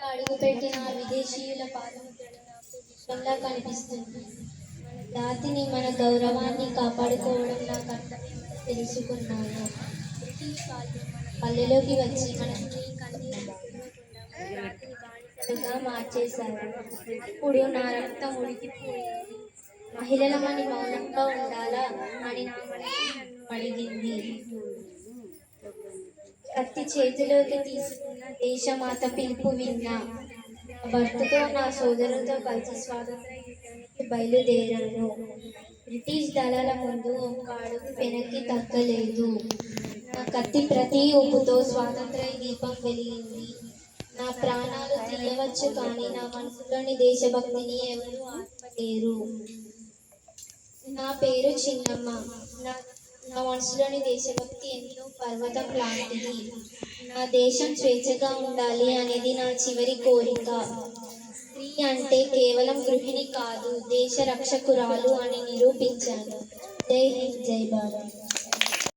అడుగుపెట్టిన విదేశీయుల పాదముద్రలు నాకు విశ్వంలా కనిపిస్తుంది. మన జాతిని, మన గౌరవాన్ని కాపాడుకోవడం నా కర్తవ్యమని తెలుసుకున్నాను. బ్రిటిష్ వాళ్ళు మన పల్లెలోకి వచ్చి మనకి కన్నీరు పెట్టుకోకుండా మన జాతిని బానిసలుగా మార్చేశారు. ఇప్పుడు నా రక్తం ఉడికిపోయింది. మహిళలమని మౌనంగా ఉండాలా అని నా మనసు నన్ను అడిగింది. కత్తి చేతిలోకి తీసుకున్న దేశమాత పిలుపు విన్నా. నా భర్తతో, నా సోదరులతో కలిసి స్వాతంత్ర యుద్ధానికి బయలుదేరాను. బ్రిటిష్ దళాల ముందు ఒక్క అడుగు వెనక్కి తగ్గలేదు. నా కత్తి ప్రతి ఊపుతో స్వాతంత్ర దీపం వెలిగింది. నా ప్రాణాలు తీయవచ్చు, కానీ నా మనసులోని దేశభక్తిని ఎవరూ ఆర్పలేరు. నా పేరు చిన్నమ్మ. నా నా మనసులోని దేశభక్తి ఎంతో పర్వతం లాంటిది. నా దేశం స్వేచ్ఛగా ఉండాలి అనేది నా చివరి కోరిక. స్త్రీ అంటే కేవలం గృహిణి కాదు, దేశ రక్షకురాలు అని నిరూపించాను. జై హింద్, జై భారత్.